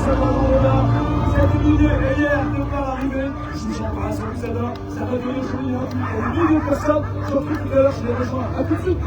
ça va dans là. Vous êtes illuminés et hier, départ arrivé. Je vous embrasse, vous adore. Ça va donner joli, hein. Il y a 1000 personnes. Surtout tout à l'heure, je les rejoins. À tout de suite.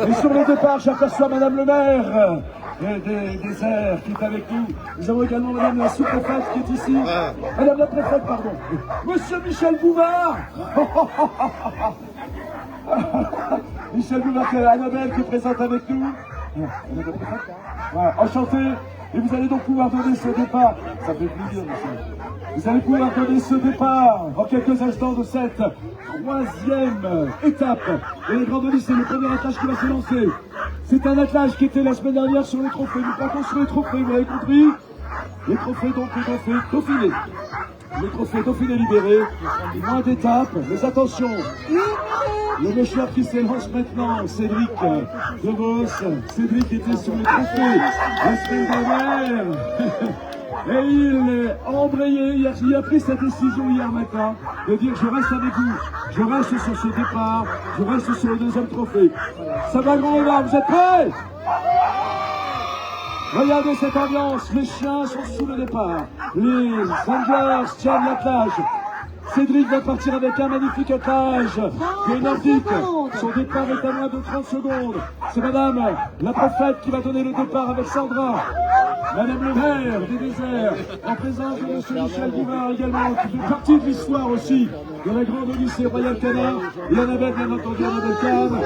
Et sur le départ, j'aperçois Madame le maire des Airs qui est avec nous. Nous avons également Madame la sous-préfète qui est ici. Madame la préfète, pardon. Monsieur Michel Bouvard. Michel Bouvard, Annabelle qui est présente avec nous. Madame la préfète. Voilà, enchanté. Et vous allez donc pouvoir donner ce départ. Ça fait plaisir, Michel. Vous allez pouvoir donner ce départ en quelques instants de cette troisième étape. Et les Grands Denis, c'est le premier attelage qui va se lancer. C'est un attelage qui était la semaine dernière sur les trophées. Nous partons sur les trophées, vous l'avez compris. Les trophées, donc les trophées Dauphiné. Les trophées Dauphiné libérés. Moins d'étapes, mais attention. Le mécheur qui s'élance maintenant, Cédric de Vos. Cédric était sur les trophées la semaine dernière. Et il a embrayé, il a pris sa décision hier matin de dire je reste avec vous, je reste sur ce départ, je reste sur le deuxième trophée. Ça va grand là, vous êtes prêts? Regardez cette ambiance, les chiens sont sous le départ, les anglers tiennent l'attelage. Cédric va partir avec un magnifique attelage des Nordiques. Son départ est à moins de 30 secondes. C'est Madame la préfète qui va donner le départ avec Sandra. Madame le maire des Déserts, en présence de M. Michel Bouvard également, qui fait partie de l'histoire aussi de la grande Odyssée Royal Canin. Et Annabelle, bien entendu, Annabelle Kahn,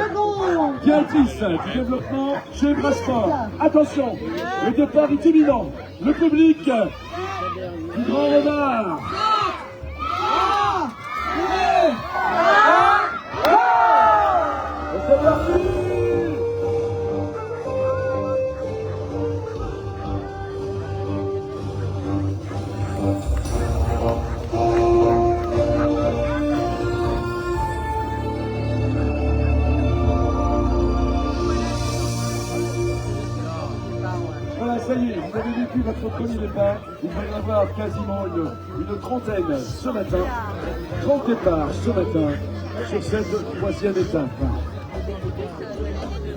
directrice du développement chez Brasport. Attention, le départ est imminent. Le public du Grand Renard. Et c'est parti! Voilà, ça y est, vous avez vécu votre premier départ. Il va y en avoir quasiment une trentaine ce matin. 30 départs ce matin sur cette troisième étape.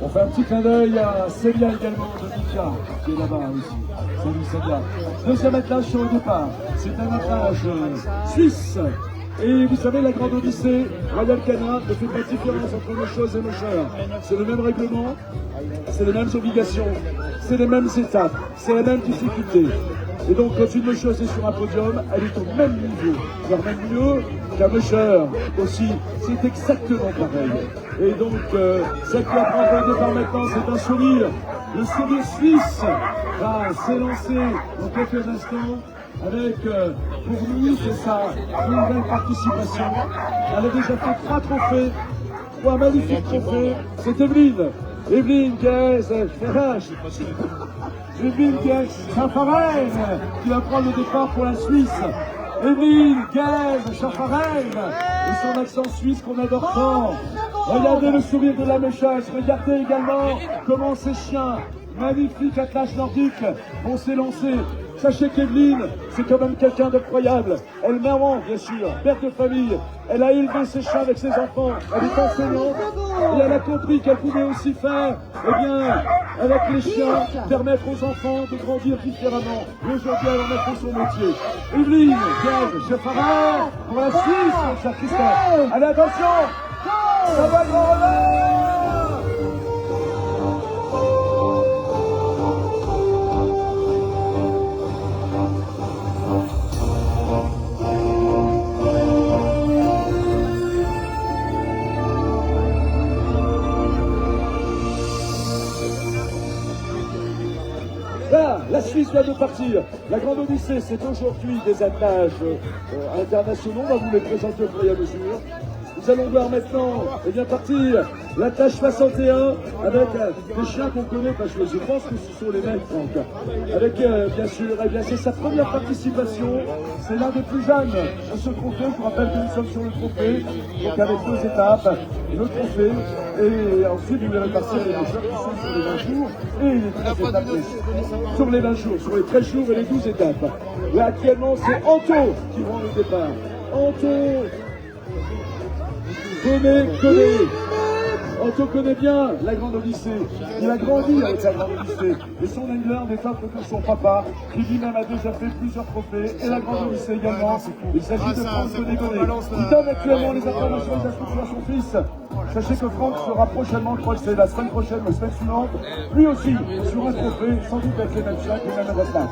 On fait un petit clin d'œil à Célia également de Mika, qui est là-bas aussi. Salut Célia. Deuxième attelage sur le départ. C'est un attelage suisse. Et vous savez, la grande Odyssée Royal Canin ne fait pas de différence entre mocheuses et mocheurs. C'est le même règlement, c'est les mêmes obligations, c'est les mêmes étapes, c'est la même difficulté. Et donc, quand une mocheuse est sur un podium, elle est au même niveau, voire même mieux qu'un mocheur aussi. C'est exactement pareil. Et donc, celle qui va prendre le départ maintenant, c'est un sourire. Le sourire suisse va s'élancer dans quelques instants. Avec, pour nous, c'est sa nouvelle participation. Elle a déjà fait 3 trophées, 3 magnifiques trophées. C'est Evelyne. Evelyne Guez-Ferrage. Evelyne Guez-Chafarel qui va prendre le départ pour la Suisse. Evelyne Guez-Chafarel et son accent suisse qu'on adore tant. Regardez le sourire de la méchesse. Regardez également comment ces chiens, magnifiques attelage nordique, vont s'élancer. Sachez qu'Evelyne, c'est quand même quelqu'un d'incroyable. Elle est maman, bien sûr, mère de famille. Elle a élevé ses chats avec ses enfants. Elle est enseignante et elle a compris qu'elle pouvait aussi faire, eh bien, avec les chiens, permettre aux enfants de grandir différemment. Et aujourd'hui, elle en a fait son métier. Evelyne, Guez, Farah, pour la Suisse, mon cher Christophe. Allez, attention, ça va grand renard. La Suisse vient de partir. La Grande Odyssée, c'est aujourd'hui des attaches internationaux. On va vous les présenter au fur et à mesure. Nous allons voir maintenant, et bien partir, la tâche 61, avec des chiens qu'on connaît, parce que je pense que ce sont les mêmes, Franck. Avec, bien sûr, eh bien, c'est sa première participation, c'est l'un des plus jeunes de ce trophée. Je vous rappelle que nous sommes sur le trophée, donc avec 2 étapes, le trophée, et ensuite vous verrez partir les joueurs qui sont sur les 20 jours, et les 13 étapes sur les 20 jours, sur les 13 jours et les 12 étapes. Là, actuellement, c'est Anto qui prend le départ. Anto connaît. Anto connaît bien la Grande Odyssée. Il a grandi avec la Grande Odyssée. Et son angler n'est autre que son papa, qui lui-même a déjà fait plusieurs trophées. Et la Grande Odyssée également. Il s'agit de Franck Gonnet. Il donne actuellement les informations et les instructions à son fils. Sachez que Franck sera prochainement, je crois que c'est la semaine prochaine, la semaine suivante, lui aussi sur un trophée, sans doute avec les mêmes chiens, les mêmes attaques.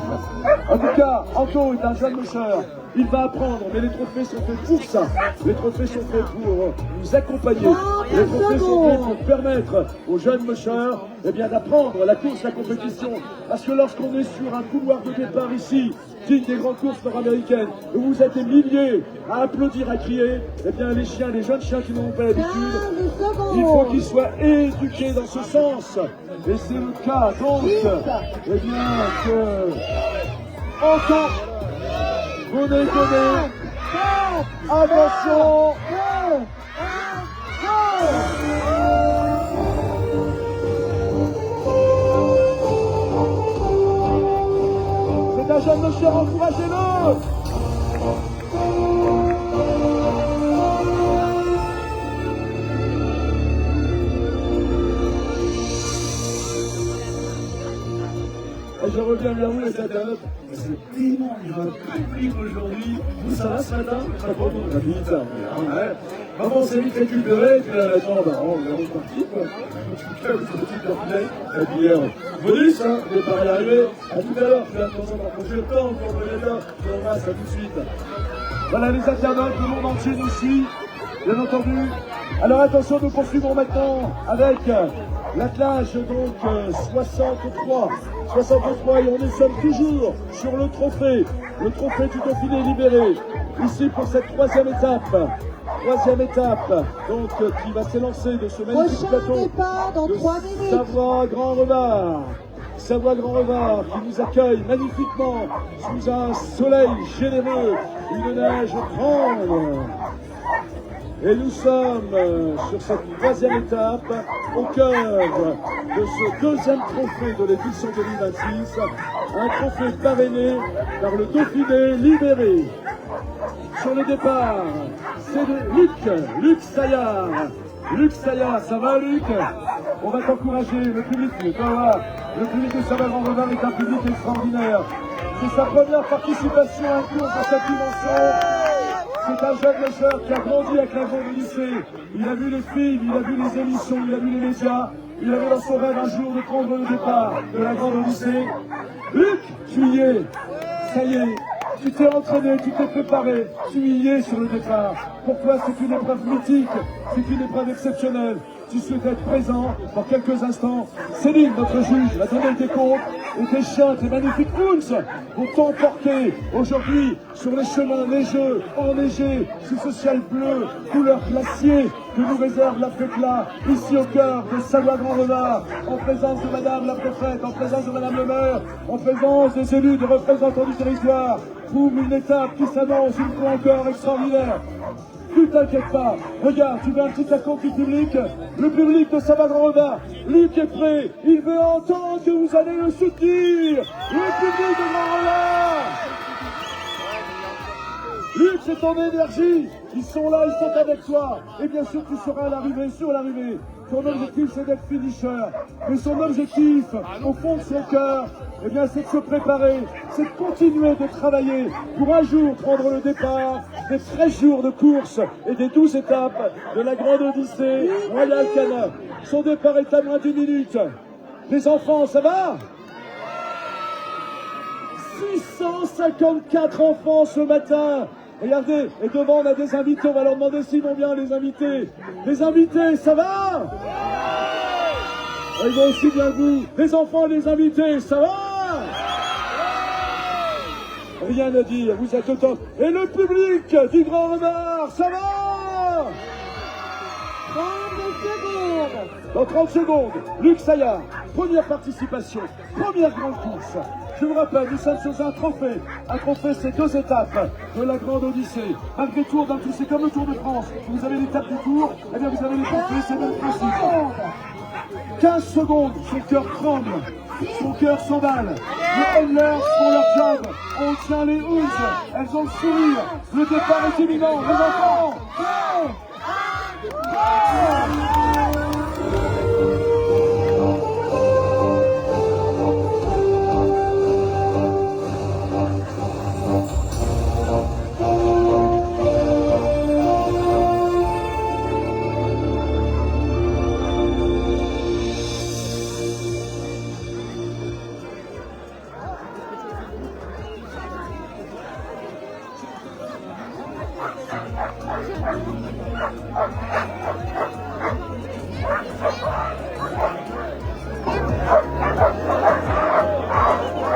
En tout cas, Anto est un jeune mocheur. Il va apprendre, mais les trophées sont faits pour ça. Les trophées sont faits pour nous accompagner. Les trophées sont faits pour permettre aux jeunes mocheurs d'apprendre la course, la compétition. Parce que lorsqu'on est sur un couloir de départ ici, digne des grandes courses nord-américaines, où vous êtes des milliers à applaudir, à crier, les chiens, les jeunes chiens qui n'ont pas l'habitude, il faut qu'ils soient éduqués dans ce sens. Et c'est le cas, donc, que Anto Gonnet, attention, c'est un jeune mocheur, encouragez-le. Et je reviens vers vous les internautes. C'est tellement public aujourd'hui. Vous, ça va ce matin? Ça va pour nous, on a fini ça. Maman, on s'est vite récupéré, puis là, on est parti, quoi. Et puis, bonus, hein, vous n'êtes pas arrivé. À tout à l'heure, je vais attendre encore le temps, pour le temps, je vous embrasse, à tout de suite. Voilà les internautes, le monde entier nous suit, bien entendu. Alors attention, nous poursuivons maintenant avec l'attelage, donc 63. 63 et on sommes toujours sur le trophée du Dauphiné libéré, ici pour cette troisième étape, donc qui va s'élancer de ce magnifique plateau dans 3 minutes. Savoie Grand Revard qui nous accueille magnifiquement sous un soleil généreux, une neige tendre. Et nous sommes sur cette troisième étape, au cœur de ce deuxième trophée de l'édition 2026, un trophée parrainé par le Dauphiné libéré. Sur le départ, c'est de Luc Saillard. Luc Saillard, ça va Luc? On va t'encourager, le public, le public de Savoie Grand Revard est un public extraordinaire. C'est sa première participation à une course dans cette dimension. C'est un jeune mocheur qui a grandi avec la Grande Odyssée. Il a vu les films, il a vu les émissions, il a vu les médias. Il avait dans son rêve un jour de prendre le départ de la Grande Odyssée. Luc, tu y es. Ça y est. Tu t'es entraîné, tu t'es préparé, tu y es sur le départ. Pour toi, c'est une épreuve mythique, c'est une épreuve exceptionnelle. Tu souhaites être présent dans quelques instants. Céline, notre juge, va donner tes comptes et tes chiens, tes magnifiques moons vont t'emporter aujourd'hui sur les chemins neigeux, enneigés, sous ce ciel bleu, couleur glacier que nous réserve la Fécla, ici au cœur de Savoie Grand Revard, en présence de Madame la Préfète, en présence de Madame le maire, en présence des élus, des représentants du territoire, pour une étape qui s'annonce une fois encore extraordinaire. Ne t'inquiète pas, regarde, tu veux un petit acompte du public? Le public de Savoie Grand Revard, Luc est prêt, il veut entendre que vous allez le soutenir. Le public de Grand Revard. Luc, c'est ton énergie, ils sont là, ils sont avec toi, et bien sûr tu seras à l'arrivée, sur l'arrivée. Son objectif c'est d'être finisher, mais son objectif, au fond de son cœur, eh bien c'est de se préparer, c'est de continuer de travailler pour un jour prendre le départ des 13 jours de course et des 12 étapes de la Grande Odyssée Royal Canin. Son départ est à moins d'1 minute. Les enfants, ça va? 654 enfants ce matin. Regardez, et devant on a des invités, on va leur demander s'ils vont bien les invités. Les invités, ça va? Ils vont aussi bien que vous. Les enfants, les invités, ça va? Rien à dire, vous êtes autant. Et le public du Grand Revard, ça va? secondes. Dans 30 secondes, Luc Saillard, première participation, première grande course. Je vous rappelle, nous sommes sur un trophée. Un trophée, c'est 2 étapes de la Grande Odyssée. Malgré tout, c'est comme le Tour de France. Vous avez l'étape du Tour, et bien vous avez les trophées, c'est le même principe. 15 secondes, son cœur tremble, son cœur s'emballe. Les handlers font leur job, on tient les housses, elles ont le sourire. Le départ est imminent, les enfants.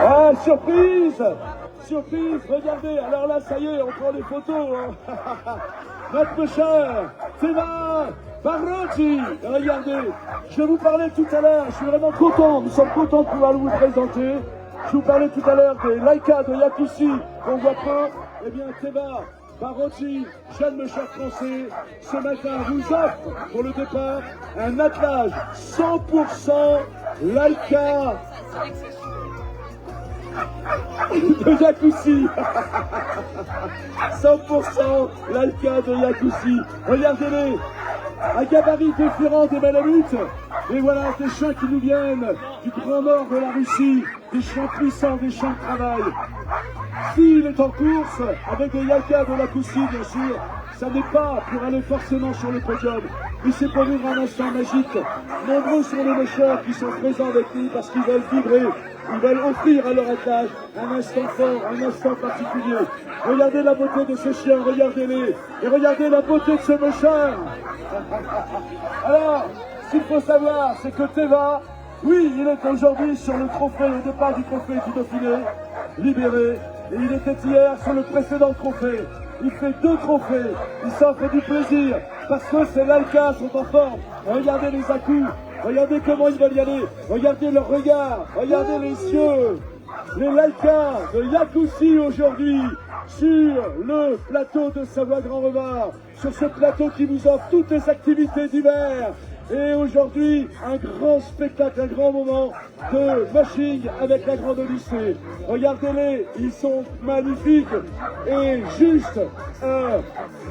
Ah, surprise! Surprise, regardez, alors là, ça y est, on prend les photos. Hein. Notre cher Théma Barocci, regardez, je vous parlais tout à l'heure, je suis vraiment content, nous sommes contents de pouvoir vous présenter. Je vous parlais tout à l'heure des Laika de Yakushi, qu'on voit pas. Eh bien, Théma Barocci, jeune meucheur français, ce matin vous offre pour le départ un attelage 100% Laika de Yakushi. 100% Laika de Yakushi. Regardez-les, un gabarit différent des Malamutes. Et voilà des chiens qui nous viennent du grand nord de la Russie, des chiens puissants, des chiens de travail. S'il est en course avec des Laika de Yakushi, bien sûr, ça n'est pas pour aller forcément sur le podium, mais c'est pour vivre un instant magique. Nombreux sont les meucheurs qui sont présents avec lui parce qu'ils veulent vibrer, ils veulent offrir à leur attelage un instant fort, un instant particulier. Regardez la beauté de ces chiens, regardez-les, et regardez la beauté de ce meucheur. Alors, ce qu'il faut savoir, c'est que Théma, oui, il est aujourd'hui sur le trophée, le départ du trophée du Dauphiné, libéré, et il était hier sur le précédent trophée. Il fait 2 trophées, il s'offre du plaisir, parce que ces Laika sont en forme. Regardez les à-coups, regardez comment ils veulent y aller, regardez leur regard, regardez les yeux. Les Laika de Yakushi aujourd'hui, sur le plateau de Savoie-Grand-Revard, sur ce plateau qui vous offre toutes les activités d'hiver. Et aujourd'hui, un grand spectacle, un grand moment de moshing avec la Grande Odyssée. Regardez-les, ils sont magnifiques. Et juste un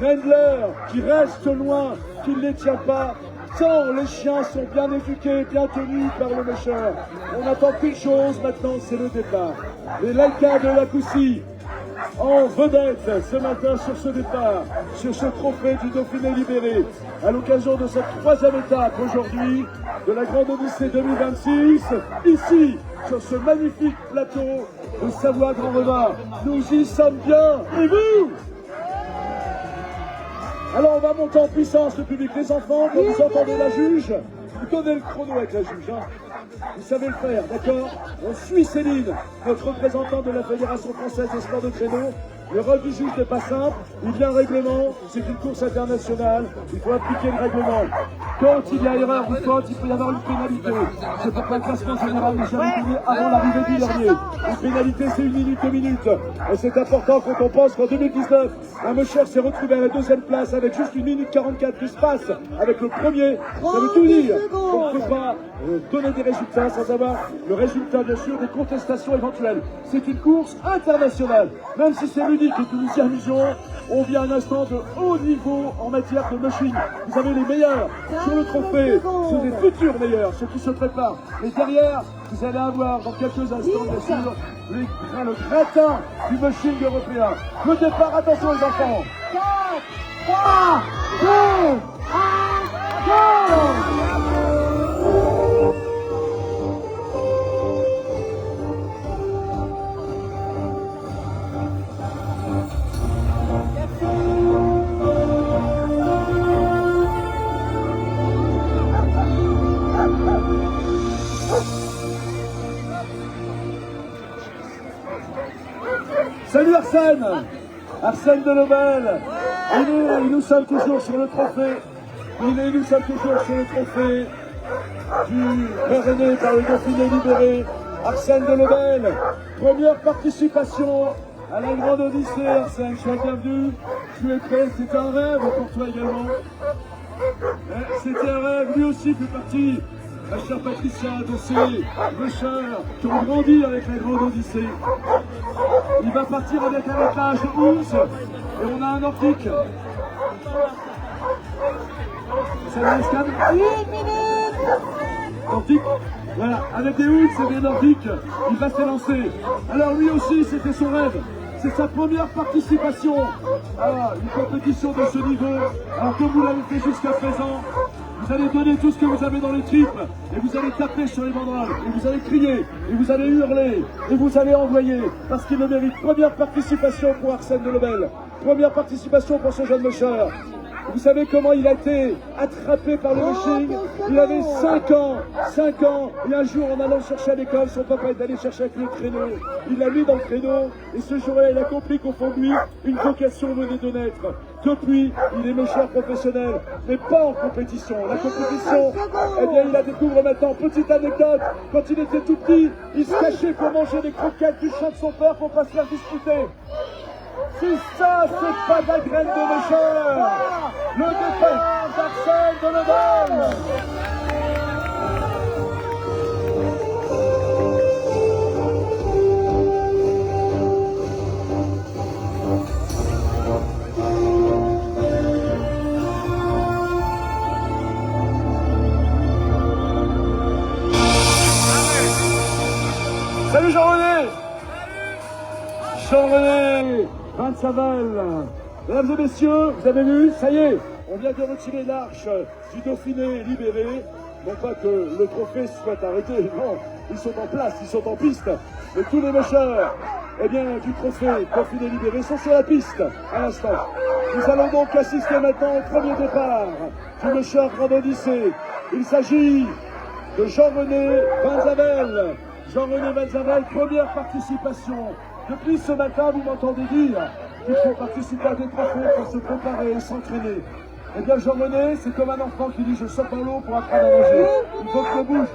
handler qui reste loin, qui ne les tient pas, tant les chiens sont bien éduqués, bien tenus par le meucheur. On n'attend qu'une chose maintenant, c'est le départ. Les Laika de Yakushi en vedette ce matin sur ce départ, sur ce trophée du Dauphiné libéré, à l'occasion de cette 3e étape aujourd'hui de la Grande Odyssée 2026, ici, sur ce magnifique plateau de Savoie-Grand-Revard. Nous y sommes bien, et vous? Alors on va monter en puissance, le public, les enfants, quand vous entendez la juge, vous donnez le chrono avec la juge, hein. Vous savez le faire, d'accord? On suit Céline, notre représentante de la Fédération française des sports de traîneau. Le rôle du juge n'est pas simple, il y a un règlement, c'est une course internationale, il faut appliquer le règlement. Quand il y a erreur ou faute, il peut y avoir une pénalité. C'est pourquoi le classement général n'est jamais donné avant l'arrivée du dernier. Une pénalité, c'est 1 minute, 2 minutes. Et c'est important quand on pense qu'en 2019, un meucheur s'est retrouvé à la 2e place avec juste 1 minute 44 de passe avec le premier. Ça veut tout dire. On ne peut pas donner des résultats sans avoir le résultat, bien sûr, des contestations éventuelles. C'est une course internationale. Même si c'est ludique et que nous y amusions, on vit un instant de haut niveau en matière de mushing. Vous avez les meilleurs sur le trophée, sur les futurs meilleurs, ceux qui se préparent. Et derrière, vous allez avoir dans quelques instants, bien sûr, le gratin du mushing européen. Le départ, attention les enfants. 4, 3, 2, 1, go! Salut Arsène, Arsène de Nobel. Et nous sommes toujours sur le trophée Nous sommes toujours sur le trophée du parrainé par le Dauphiné libéré, Arsène Delobel. Première participation à la grande Odyssée. Arsène, sois bienvenu. Tu es prêt, c'était un rêve pour toi également. C'était un rêve, lui aussi fait partie, ma chère Patricia, de ces rushers qui ont grandi avec la grande Odyssée. Il va partir avec un attelage de 11 et on a un Nordique. Ça va, Scan ? 1 minute. Nordique, voilà, avec des hoods et des nordiques, il va s'élancer. Alors lui aussi, c'était son rêve. C'est sa première participation à une compétition de ce niveau. Alors comme vous l'avez fait jusqu'à présent, vous allez donner tout ce que vous avez dans les tripes et vous allez taper sur les banderoles et vous allez crier et vous allez hurler et vous allez envoyer parce qu'il le mérite. Première participation pour Arsène Delobel. Première participation pour ce jeune mocheur. Vous savez comment il a été attrapé par le rushing? Il avait 5 ans, et un jour en allant chercher à l'école, son papa est allé chercher avec le traîneau. Il l'a mis dans le traîneau et ce jour-là, il a compris qu'au fond de lui, une vocation venait de naître. Depuis, il est mocheur professionnel, mais pas en compétition. La compétition, eh bien, il la découvre maintenant. Petite anecdote, quand il était tout petit, il se cachait pour manger des croquettes du champ de son père pour pas se faire disputer. Si ça, c'est pas de la graine de mocheur, le départ d'Arsène Delobel. Salut Jean-René. Jean-René Van Saval. Mesdames et messieurs, vous avez vu, ça y est, on vient de retirer l'arche du Dauphiné libéré. Non pas que le trophée soit arrêté, non, ils sont en place, ils sont en piste. Mais tous les mocheurs, eh bien, du trophée Dauphiné libéré sont sur la piste à l'instant. Nous allons donc assister maintenant au premier départ du mocheur Grande Odyssée. Il s'agit de Jean-René Van Saval. Jean-René Van Saval, première participation. Depuis ce matin, vous m'entendez dire qu'il faut participer à des trophées pour se préparer et s'entraîner. Eh bien, Jean-René, c'est comme un enfant qui dit « je saute dans l'eau pour apprendre à nager ». Il faut que je bouge.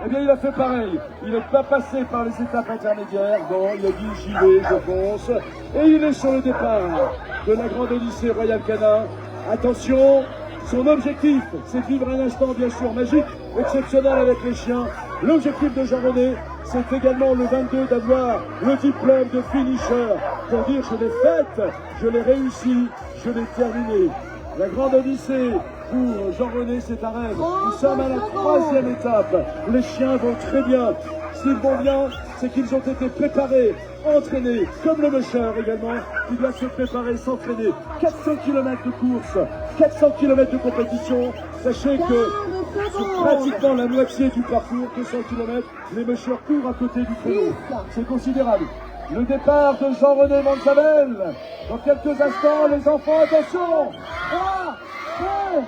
Eh bien, il a fait pareil. Il n'est pas passé par les étapes intermédiaires. Non, il a dit « j'y vais, je fonce ». Et il est sur le départ de la grande Odyssée Royal Canin. Attention, son objectif, c'est de vivre un instant, bien sûr, magique, exceptionnel avec les chiens. L'objectif de Jean-René, c'est également le 22 d'avoir le diplôme de finisher pour dire je l'ai faite, je l'ai réussi, je l'ai terminé. La grande Odyssée pour Jean-René, c'est un rêve. Nous sommes à la 3e étape. Les chiens vont très bien. S'ils vont bien, c'est qu'ils ont été préparés, entraînés, comme le mocheur également, qui doit se préparer, s'entraîner. 400 km de course, 400 km de compétition. Sachez que c'est pratiquement la moitié du parcours, 200 km. Les mocheurs courent à côté du chrono. C'est considérable. Le départ de Jean-René Van Saval. Dans quelques instants, les enfants, attention. 3, 2, 1,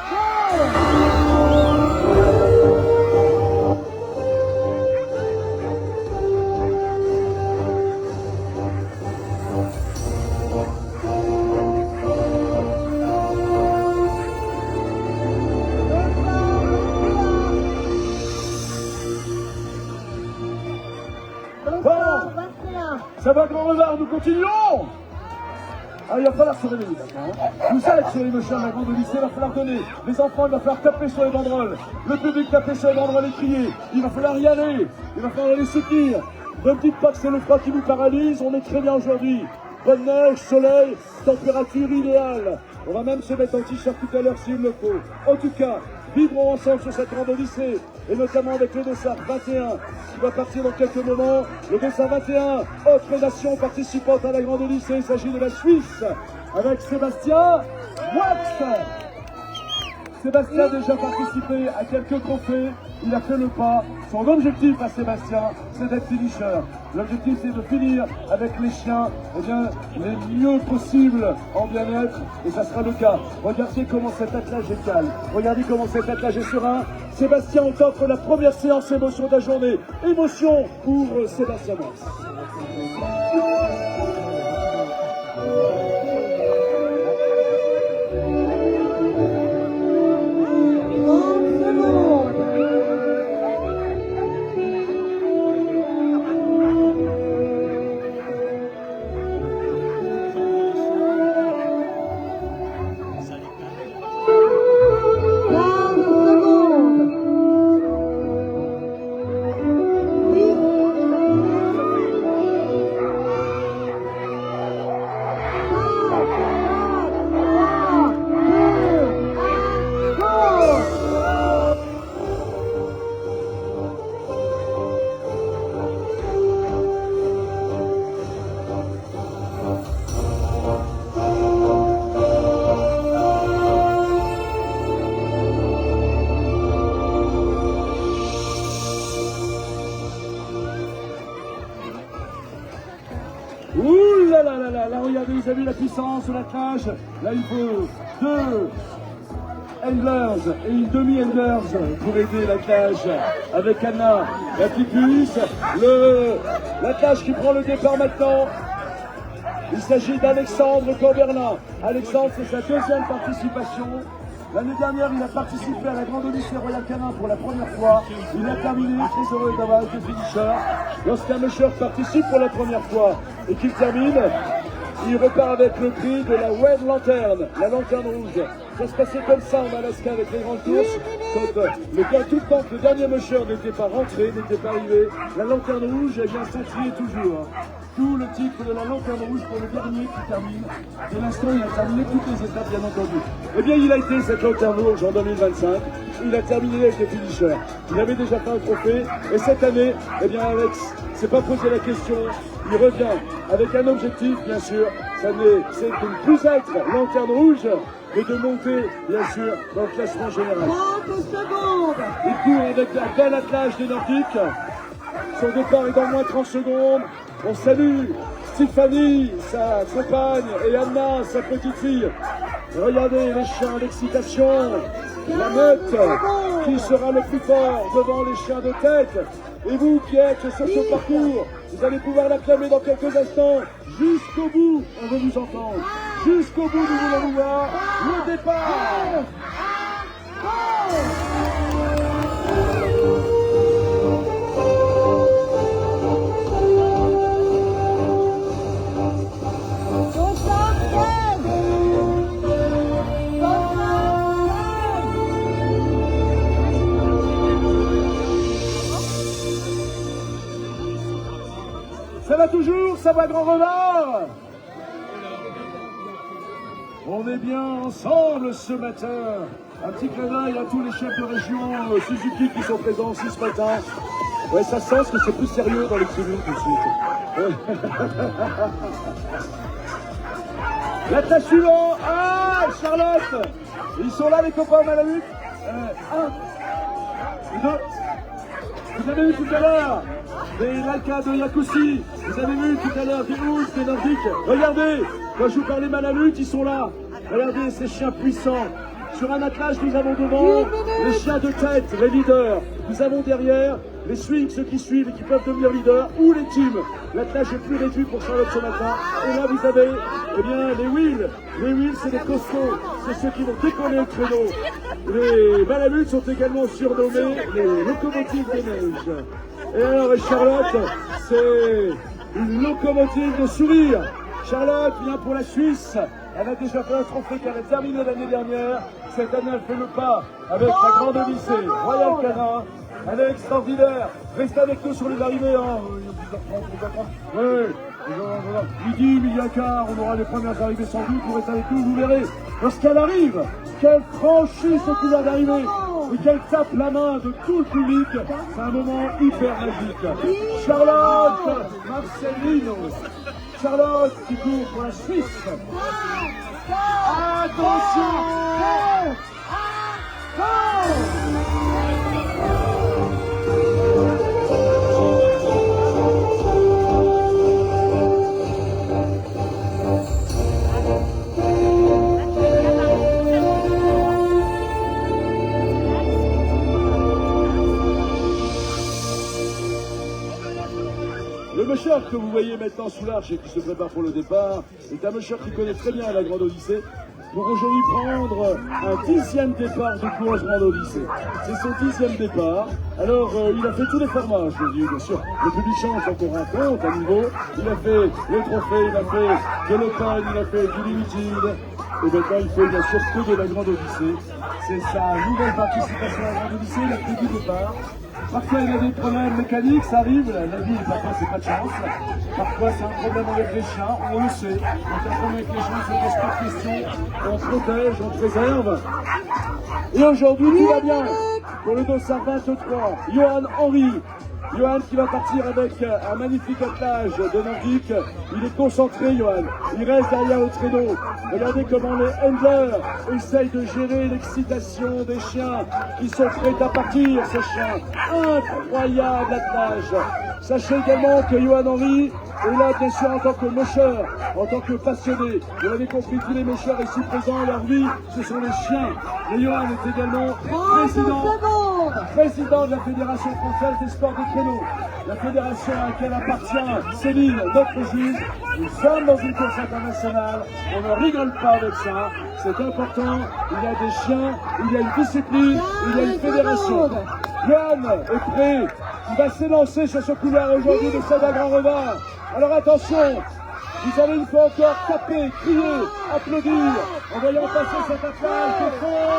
go! Ça va, grand renard, nous continuons. Ah, il va falloir se réveiller maintenant. Vous êtes sur les mocheurs de la grande Odyssée, il va falloir donner. Les enfants, il va falloir taper sur les banderoles. Le public taper sur les banderoles et crier. Il va falloir y aller. Il va falloir les soutenir. Ne me dites pas que c'est le froid qui nous paralyse, on est très bien aujourd'hui. Bonne neige, soleil, température idéale. On va même se mettre en t-shirt tout à l'heure s'il le faut. En tout cas, vivrons ensemble sur cette grande Odyssée, et notamment avec le Dossard 21, qui va partir dans quelques moments. Le Dossard 21, autre nation participante à la grande Odyssée, il s'agit de la Suisse, avec Sébastien Wax. Sébastien a déjà participé à quelques trophées, il a fait le pas. Son objectif à Sébastien, c'est d'être finisher. L'objectif, c'est de finir avec les chiens, eh bien, les mieux possible en bien-être, et ça sera le cas. Regardez comment cet attelage est calme, regardez comment cet attelage est serein. Sébastien, on t'offre la première séance émotion de la journée. Émotion pour Sébastien Wax. vu la puissance de l'attelage. Là, il faut 2 handlers et une demi-handlers pour aider l'attelage avec Anna, la petite puce. L'attelage qui prend le départ maintenant. Il s'agit d'Alexandre Corberlin. Alexandre, c'est sa deuxième participation. L'année dernière, il a participé à la Grande Odyssée Royal Canin pour la première fois. Il a terminé, très heureux d'avoir été finisher. Lorsqu'un musher participe pour la première fois et qu'il termine, il repart avec le prix de la Red Lantern, la lanterne rouge. Ça se passait comme ça en Alaska avec les grandes courses. Quand tout le temps que le dernier musher n'était pas rentré, n'était pas arrivé, la lanterne rouge, elle vient scintiller toujours. D'où le titre de la lanterne rouge pour le dernier qui termine. Pour l'instant, il a terminé toutes les étapes, bien entendu. Eh bien, il a été cette lanterne rouge en 2025. Il a terminé avec les finishers. Il avait déjà fait un trophée. Et cette année, eh bien, Alex s'est pas posé la question. Il revient avec un objectif, bien sûr. C'est de ne plus être lanterne rouge, mais de monter, bien sûr, dans le classement général. 30 secondes. Il court avec un bel attelage des Nordiques. Son départ est dans moins 30 secondes. On salue Stéphanie, sa compagne, et Anna, sa petite fille. Regardez les chiens, l'excitation, la meute, qui sera le plus fort devant les chiens de tête. Et vous qui êtes sur ce parcours, vous allez pouvoir l'acclamer dans quelques instants. Jusqu'au bout, on veut vous entendre. Jusqu'au bout, nous voulons vous voir. Le départ. Ça va toujours, ça va grand renard. On est bien ensemble ce matin. Un petit clin d'œil à tous les chefs de région Suzuki qui sont présents aussi ce matin. Ouais, ça sent que c'est plus sérieux dans les tribunes tout de suite. Ouais. La tâche suivante. Ah, Charlotte. Ils sont là les copains Malamute. 1, 2. Vous avez vu tout à l'heure des Lalka de Yakoussi, vous avez vu tout à l'heure des Ousses, des Nordiques. Regardez, quand je vous parlais Malamute, ils sont là. Regardez ces chiens puissants. Sur un attelage, nous avons devant les chiens de tête, les leaders. Nous avons derrière les swings, ceux qui suivent et qui peuvent devenir leaders, ou les teams. L'attelage est plus réduit pour Charlotte ce matin. Et là, vous avez eh bien, les wheels. Les wheels, c'est les costauds. C'est ceux qui vont décoller le créneau. Les Malamutes sont également surnommés les locomotives des neiges. Et alors, Charlotte, c'est une locomotive de sourire. Charlotte vient pour la Suisse. Elle a déjà fait un trophée qu'elle a terminé l'année dernière. Cette année, elle fait le pas avec la Grande Odyssée Royal Canin. Elle est extraordinaire. Restez avec nous sur les arrivées. Hein. Midi, midi à quart, on aura les premières arrivées sans doute. Vous restez avec nous, vous verrez. Lorsqu'elle arrive, qu'elle franchit son couloir d'arrivée et qu'elle tape la main de tout le public, c'est un moment hyper magique. Charlotte Marcelino. Charlotte qui court pour la Suisse. Attention! Le musher que vous voyez maintenant sous l'arche et qui se prépare pour le départ est un musher qui connaît très bien la Grande Odyssée pour aujourd'hui prendre un 10e départ de course Grande Odyssée. C'est son 10e départ. Alors il a fait tous les formats, je vous dis, bien sûr. Le public chance encore un compte à niveau. Il a fait les trophées, il a fait de l'automne, il a fait du limited. Et maintenant il fait bien sûr que de la Grande Odyssée. C'est sa nouvelle participation à la Grande Odyssée, il a fait du départ. Parfois il y a des problèmes mécaniques, ça arrive, la vie parfois c'est pas de chance. Parfois c'est un problème avec les chiens, on le sait. Donc un problème avec les chiens, c'est pose pas de question, on protège, on préserve. Et aujourd'hui tout va bien pour le dossard 23, Johan Henry. Johan qui va partir avec un magnifique attelage de Nordique. Il est concentré, Johan. Il reste derrière le traîneau. Regardez comment les handlers essayent de gérer l'excitation des chiens qui sont prêts à partir, ces chiens. Incroyable attelage. Sachez également que Johan Henry Et là, bien sûr, en tant que mocheur, en tant que passionné, vous l'avez compris, tous les mocheurs ici présents, leur vie, ce sont les chiens. Et Johan est également président de la Fédération française des sports de traîneau. La fédération à laquelle appartient Céline, notre juge. Nous sommes dans une course internationale, on ne rigole pas avec ça, c'est important, il y a des chiens, il y a une discipline, il y a une fédération. Johan est prêt, il va s'élancer sur ce couloir aujourd'hui de Sava Grand Revard. Alors attention, vous allez une fois encore taper, crier, applaudir, en voyant passer cet attelage de fond.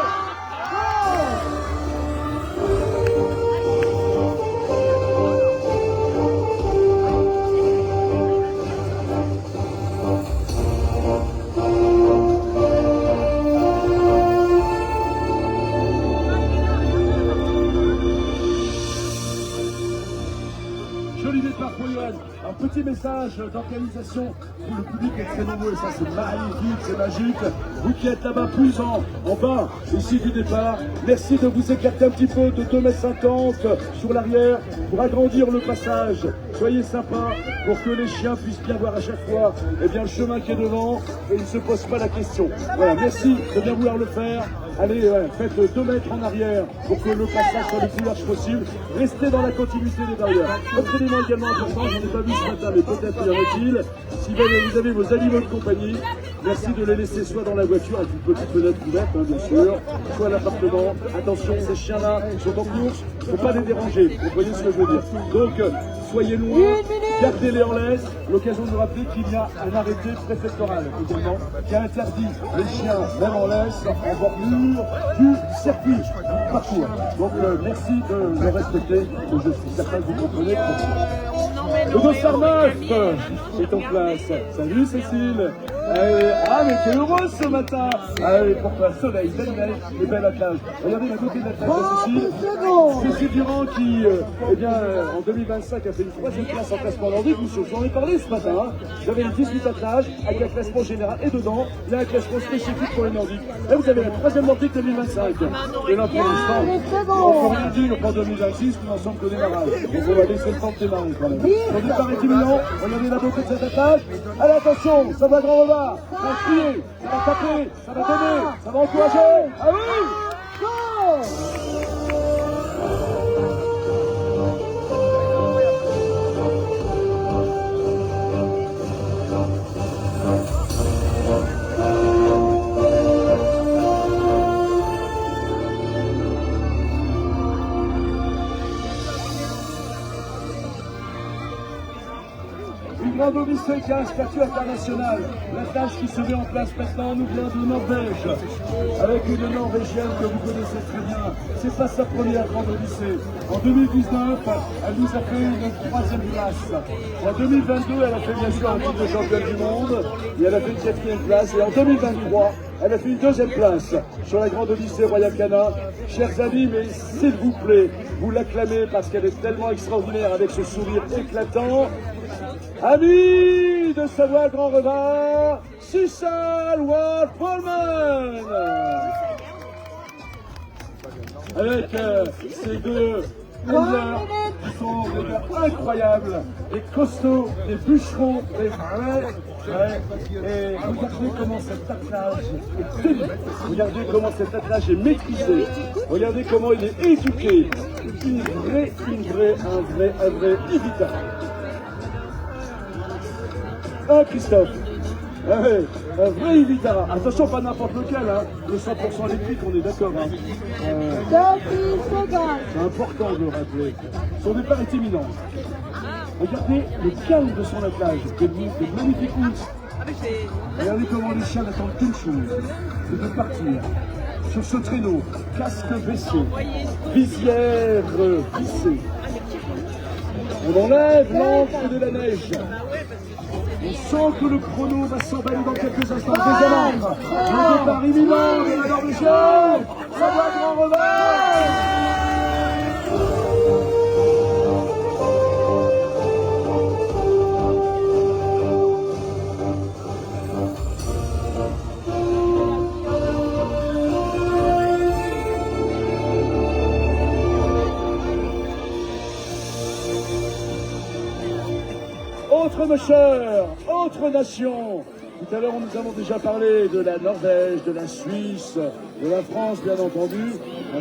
Joli départ pour Johan. Un petit message d'organisation pour le public est très nombreux et ça c'est magnifique, c'est magique. Vous qui êtes là-bas plus en bas, ici du départ, merci de vous écarter un petit peu de 2,50 m sur l'arrière pour agrandir le passage. Soyez sympa pour que les chiens puissent bien voir à chaque fois le chemin qui est devant et ils ne se posent pas la question. Voilà, merci de bien vouloir le faire. Allez, faites 2 mètres en arrière pour que le passage soit le plus large possible. Restez dans la continuité des barrières. Autre élément également important, je n'en ai pas vu ce matin, mais peut-être y en a-t-il. Si vous avez vos animaux de compagnie, merci de les laisser soit dans la voiture avec une petite fenêtre ouverte, bien sûr, soit à l'appartement. Attention, ces chiens-là sont en course, il ne faut pas les déranger. Vous voyez ce que je veux dire. Donc, soyez loin, gardez-les en laisse. L'occasion de vous rappeler qu'il y a un arrêté préfectoral également qui interdit les chiens, même en laisse, en bordure du circuit, du parcours. Donc, merci de le respecter et je suis certain que vous comprenez pourquoi. Le dossard 9 est en place. Salut Cécile. Ah mais t'es heureuse ce matin. Allez, pourquoi soleil, belle neige et belle attelage. Regardez la beauté de l'attelage de Cécile. Cécile Durand qui, en 2025 a fait une 3e place en classement nordique. J'en ai parlé ce matin. Hein. J'avais les 18 attelages avec un classement général et dedans, il y a un classement spécifique pour les nordiques. Là vous avez la 3e nordique 2025. Et là pour l'instant, on ne peut rien dire pour 2026, nous n'en sommes qu'au démarrage. Donc on va laisser le temps de démarrer quand même. Le départ est imminent, regardez la beauté de cet attelage. Allez attention, ça va Grand Revard, ça va crier, ça va taper, ça va donner, ça va encourager. Ah oui! Grand Odyssée qui a un statut international. L'attelage qui se met en place maintenant nous vient de Norvège, avec une Norvégienne que vous connaissez très bien. C'est pas sa première Grande Odyssée. En 2019, elle nous a fait une 3e place. En 2022, elle a fait bien sûr un titre de championne du monde, et elle a fait une 4e place. Et en 2023, elle a fait une 2e place sur la Grande Odyssée Royal Canin. Chers amis, mais s'il vous plaît, vous l'acclamez parce qu'elle est tellement extraordinaire avec ce sourire éclatant. Amis de Savoie Grand Revard, Susan Ward Polman. Avec ces deux leaders qui sont des gars incroyables, des costauds, des bûcherons, des vrais. Et regardez comment cet attelage est tenu. Regardez comment cet attelage est maîtrisé. Regardez comment il est éduqué. Un vrai Evita. Christophe, un vrai Evitara. Attention, pas n'importe lequel, hein. Le 100% électrique, on est d'accord. Hein. C'est important de le rappeler. Son départ est imminent. Regardez le calme de son attelage, de magnifiques ours. Regardez comment les chiens n'attendent qu'une chose, c'est de partir. Sur ce traîneau, casque baissé, visière vissée. On enlève l'encre de la neige. On sent que le chrono va s'emballer dans quelques instants. Le départ imminent de la Norvégienne. Ça va Grand Revard. Autre autres mâcheurs, autres nations. Tout à l'heure, nous avons déjà parlé de la Norvège, de la Suisse, de la France, bien entendu.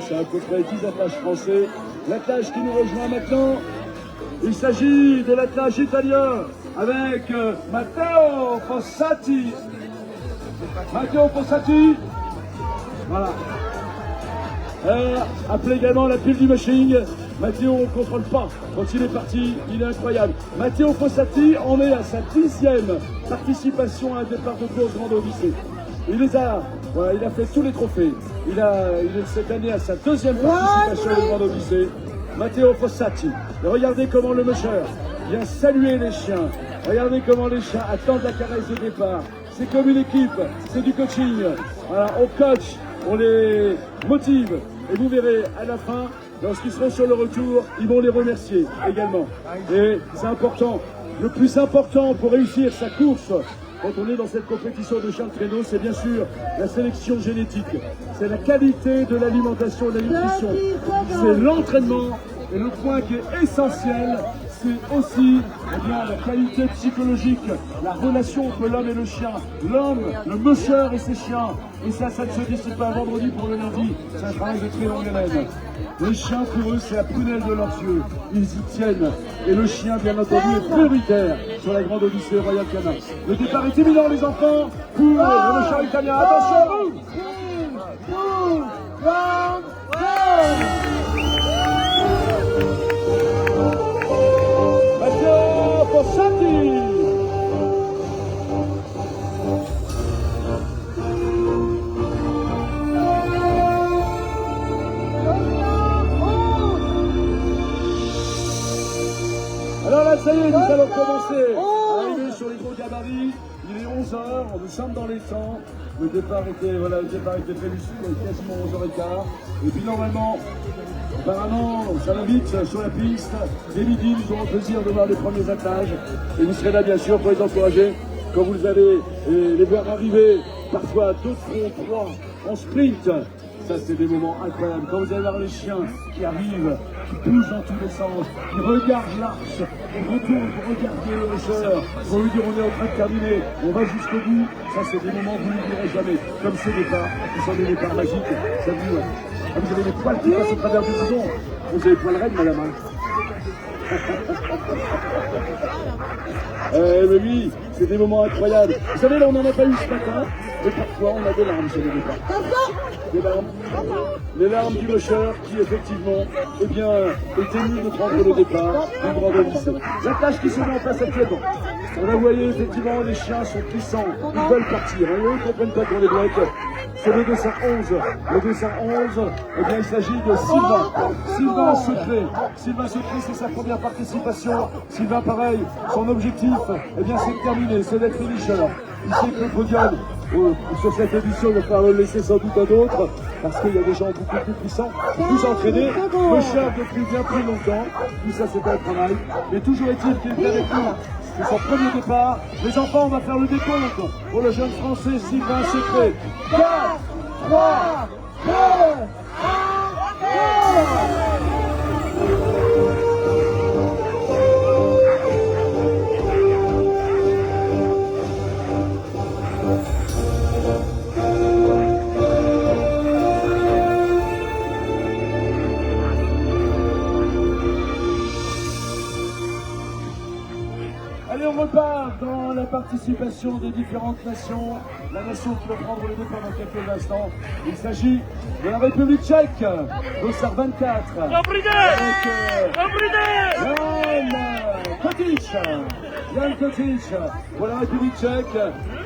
C'est à peu près 10 attelages français. L'attelage qui nous rejoint maintenant, il s'agit de l'attelage italien avec Matteo Fossati. Matteo Fossati, voilà. Appelé également la pile du machine. Matteo, on ne contrôle pas quand il est parti, il est incroyable. Matteo Fossati en est à sa 10e participation à un départ de course Grande Odyssée. Il a fait tous les trophées. Il est cette année à sa 2e participation à Grande Odyssée. Matteo Fossati. Et regardez comment le musher vient saluer les chiens. Regardez comment les chiens attendent la caresse de départ. C'est comme une équipe, c'est du coaching. Voilà, on coach, on les motive. Et vous verrez à la fin, lorsqu'ils seront sur le retour, ils vont les remercier également. Et c'est important. Le plus important pour réussir sa course, quand on est dans cette compétition de chiens de traîneau, c'est bien sûr la sélection génétique. C'est la qualité de l'alimentation et de la nutrition. C'est l'entraînement. Et le point qui est essentiel, c'est aussi la qualité psychologique, la relation entre l'homme et le chien. L'homme, le musher et ses chiens. Et ça ne se décide pas un vendredi pour le lundi. C'est un travail de très longue haleine. Les chiens, pour eux, c'est la prunelle de leurs yeux. Ils y tiennent. Et le chien, bien entendu, est prioritaire sur la Grande Odyssée Royal Canin. Le départ est imminent, les enfants, pour le musher italien. Attention à vous! 3, 2, 1, go! Fossati. Alors là, ça y est, nous allons commencer à arriver sur les gros gabarits. Il est 11h, nous sommes dans les temps. Le départ était prévu quasiment 11h15. Et puis normalement, apparemment, ça va vite sur la piste. Dès midi, nous aurons le plaisir de voir les premiers attaches. Et vous serez là, bien sûr, pour les encourager. Quand vous allez les voir arriver, parfois 2, 3 en sprint. Ça, c'est des moments incroyables. Quand vous allez voir les chiens qui arrivent, qui bougent dans tous les sens, qui regardent l'arche, on retourne pour regarder le musher, pour lui dire on est en train de terminer, on va jusqu'au bout. Ça, c'est des moments que vous n'oublierez jamais. Comme ces départs, qui sont des départs magiques. Ça vous avez les poils qui passent au travers du bouton. Vous avez les poils raides, madame. Mais oui, c'est des moments incroyables. Vous savez, là, on n'en a pas eu ce matin, mais parfois, on a des larmes sur les départs. Des larmes. Les larmes du musher qui, effectivement, est ému de prendre le départ du Grande Odyssée. La tâche qui se met en place actuellement. Vous voyez, effectivement, les chiens sont puissants. Ils veulent partir. Eux, ils ne comprennent pas qu'on les bloque. C'est le 211. Le 211, eh bien, il s'agit de Sylvain. Sylvain Secret. Sylvain Secret, c'est sa première participation. Sylvain, pareil, son objectif, eh bien, c'est de terminer, c'est d'être finisher. Il sait que le podium, sur cette édition, il va falloir le laisser sans doute à d'autres, parce qu'il y a des gens beaucoup plus puissants, plus entraînés. Le chien depuis bien plus longtemps. Tout ça, c'est pas un travail. Mais toujours est-il qu'il est avec nous. C'est son premier départ. Les enfants, on va faire le décompte pour le jeune français Sylvain Secret. 4, 3, 2, 1. Allez, on repart dans la participation des différentes nations. La nation qui va prendre le départ dans quelques instants. Il s'agit de la République tchèque, Dossard 24. Jan Kotic pour la République tchèque.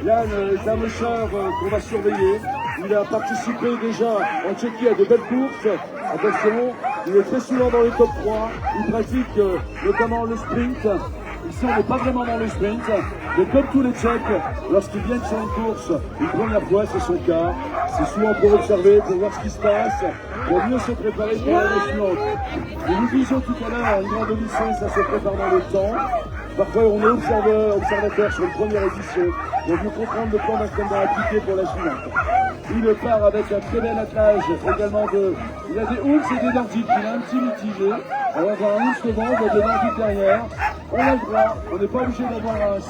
Yann est un musher qu'on va surveiller. Il a participé déjà en Tchéquie à de belles courses. Attention, il est très souvent dans les top 3. Il pratique notamment le sprint. Ici, on n'est pas vraiment dans le sprint, mais comme tous les Tchèques, lorsqu'ils viennent sur une course, une première fois, c'est son cas. C'est souvent pour observer, pour voir ce qui se passe, pour mieux se préparer pour l'année suivante. Et nous disions tout à l'heure, une Grande Odyssée, ça se prépare dans le temps. Parfois, on est observateur sur une première édition. Donc, nous comprendre le plan d'entraînement appliqué pour la suivante. Il part avec un très bel attelage également de... Il a des Hulks et des Nordiques, il a un petit mitigé. On va avoir un Hulks devant, on va des Nordiques derrière. On a le droit, on n'est pas obligé d'avoir un 100%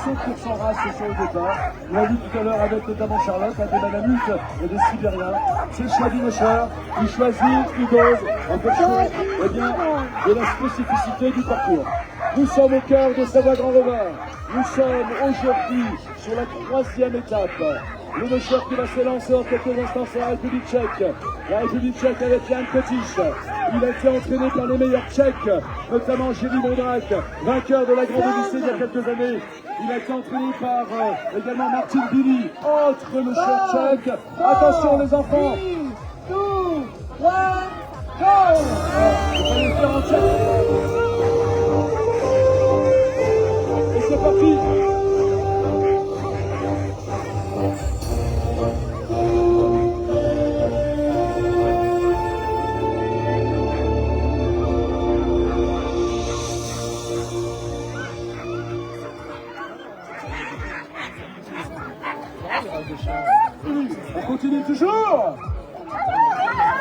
race sur le départ. On l'a vu tout à l'heure avec notamment Charlotte, des Malamutes et des Sibériens. C'est le choix du mocheur, il choisit, il dose en fonction eh bien, de la spécificité du parcours. Nous sommes au cœur de Savoie-Grand-Revin. Nous sommes aujourd'hui sur la 3e étape. Le mocheur qui va s'élancer en quelques instants, c'est la République tchèque. La République tchèque avec Jan Kotiš. Il a été entraîné par les meilleurs tchèques, notamment Jerry Mondrak, vainqueur de la Grande Odyssée il y a quelques années. Il a été entraîné par également Martin Billy, autre mocheur tchèque. Attention les enfants. 3, 2, 1, go! On va les faire en tchèque. Et c'est parti. On continue toujours.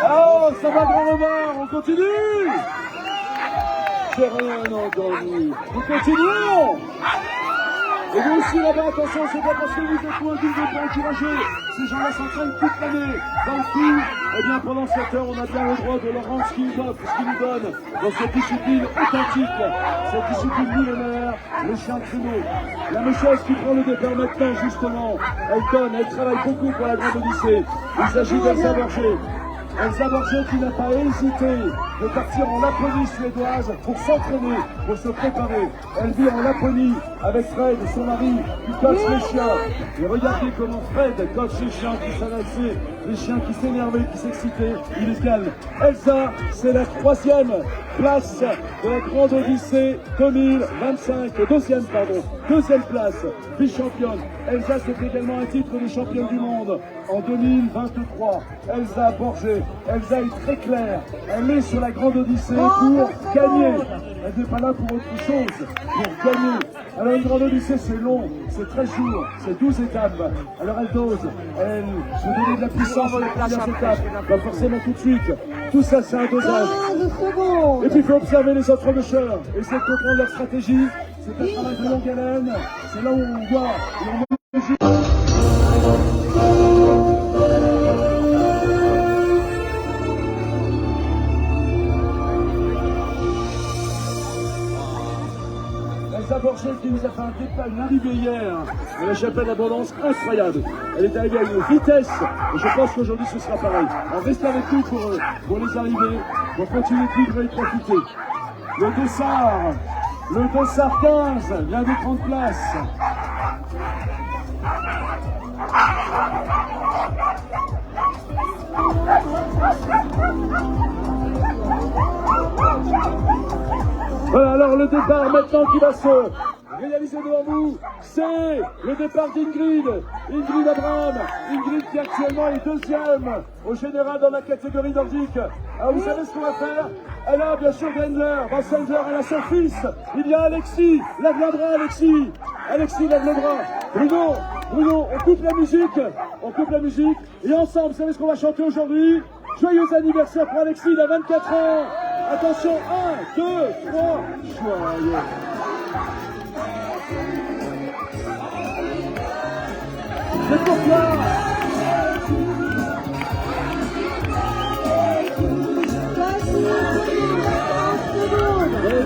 Oh, ça va Grand-Revin, on continue. J'ai rien entendu. Nous continuons. Et vous aussi là-bas, attention, c'est pas parce que vous êtes moins d'une de pas encourager. Ces gens-là s'entraînent toute l'année. Dans le coup, eh bien pendant cette heure, on a bien le droit de leur rendre ce qu'ils nous donnent dans cette discipline authentique, cette discipline millénaire, le chien de traîneau. La méchesse qui prend le départ maintenant, justement, elle travaille beaucoup pour la Grande Odyssée. Il s'agit d'Elsa Borger. Elsa Borger qui n'a pas hésité de partir en Laponie suédoise pour s'entraîner, pour se préparer. Elle vit en Laponie avec Fred, son mari, qui coach les chiens. Et regardez comment Fred coach les chiens qui s'arrêtaient, les chiens qui s'énervaient, qui s'excitaient. Il est calme. Elsa, c'est la 3e place de la Grande Odyssée 2025. Deuxième place, vice-championne. Elsa, c'est également un titre de championne du monde en 2023. Elsa Borger. Elsa est très claire. Elle est sur la Grande Odyssée pour gagner. Elle n'est pas là pour autre chose, pour gagner. Alors une Grande Odyssée, c'est long, c'est 13 jours, c'est 12 étapes. Alors elle dose, elle se donne de la puissance sur les premières étapes. Pas forcément tout de suite. Tout ça, c'est un dosage. 15 secondes. Et puis il faut observer les autres mocheurs, essayer de comprendre leur stratégie. C'est un travail de longue haleine. C'est là où on voit et on mesure. Elsa Borger qui nous a fait un départ, une arrivée hier à la chapelle d'Abondance incroyable. Elle est arrivée à une vitesse et je pense qu'aujourd'hui ce sera pareil. Alors restez avec nous pour les arrivées, pour continuer de vivre et de profiter. Le Dossard 15 vient de prendre place. Voilà, alors le départ maintenant qui va se réaliser devant vous, c'est le départ d'Ingrid Abraham. Ingrid qui actuellement est 2e au général dans la catégorie nordique. Alors vous savez ce qu'on va faire? Elle a bien sûr Grendler, Vassender, elle a son fils. Il y a Alexis, lève le bras Alexis. Alexis, lève le bras. Bruno, on coupe la musique. Et ensemble, vous savez ce qu'on va chanter aujourd'hui? Joyeux anniversaire pour Alexis, il a 24 ans. Attention, 1, 2, 3, joyeux. C'est pour toi.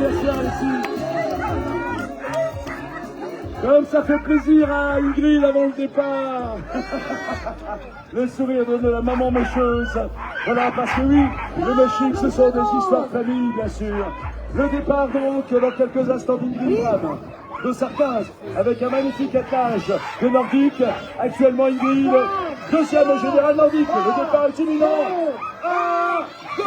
Merci Alexis. Comme ça fait plaisir à Ingrid avant le départ. Le sourire de la maman mécheuse. Voilà, parce que oui, le moching, ce sont des histoires de famille, bien sûr. Le départ donc, dans quelques instants d'Ingrid Abraham. Dossard 15, avec un magnifique attelage de nordique. Actuellement, Ingrid, 2e au général nordique. Le départ est imminent. 1, go!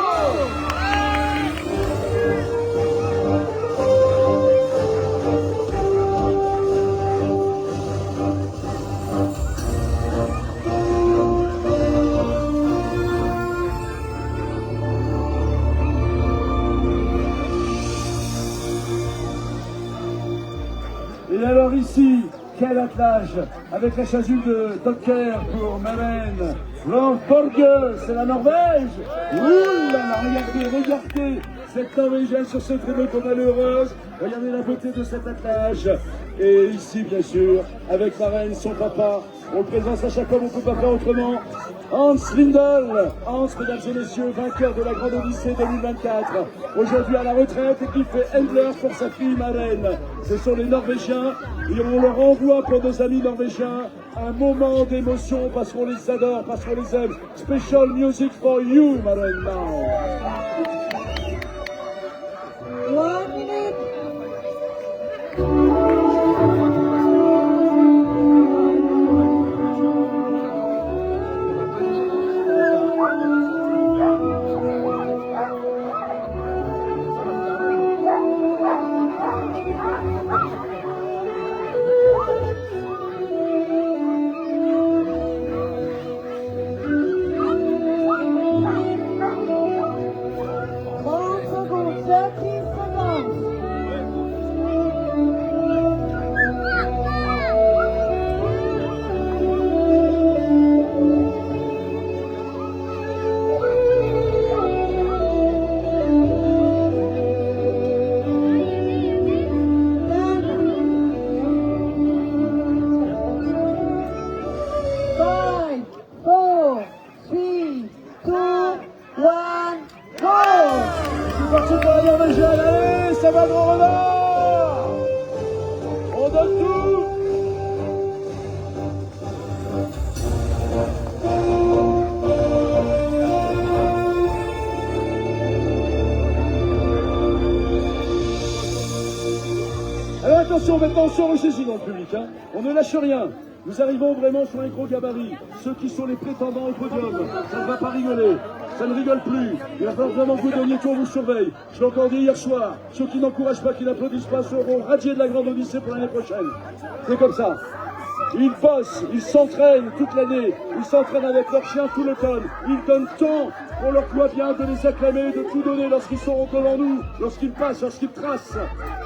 Et alors ici, quel attelage avec la chasuble de Docker pour Maren Norge, c'est la Norvège. Ouh là là, regardez cette Norvégienne sur ce tribune comme elle est heureuse. Regardez la beauté de cet attelage. Et ici, bien sûr, avec sa reine, son papa, on présente à chaque homme, on ne peut pas faire autrement. Hans Lindell, Hans, mesdames et messieurs, vainqueur de la Grande Odyssée 2024. Aujourd'hui à la retraite et qui fait Endler pour sa fille Maren. Ce sont les Norvégiens et on leur envoie pour nos amis norvégiens un moment d'émotion parce qu'on les adore, parce qu'on les aime. Special music for you, Maren, now. 1 minute. Parti pour la Norvégienne, allez, ça va grand renard. On donne tout. Alors attention, maintenant on se ressaisit dans le public, hein. On ne lâche rien. Nous arrivons vraiment sur un gros gabarit. Ceux qui sont les prétendants au podium, ça ne va pas rigoler. Ça ne rigole plus. Il va falloir vraiment que vous donniez tout, on vous surveille. Je l'ai encore dit hier soir. Ceux qui n'encouragent pas, qui n'applaudissent pas, seront radiés de la Grande Odyssée pour l'année prochaine. C'est comme ça. Ils bossent, ils s'entraînent toute l'année, ils s'entraînent avec leurs chiens tout l'automne. Ils donnent tant qu'on leur doit bien de les acclamer, de tout donner lorsqu'ils seront devant nous, lorsqu'ils passent, lorsqu'ils tracent.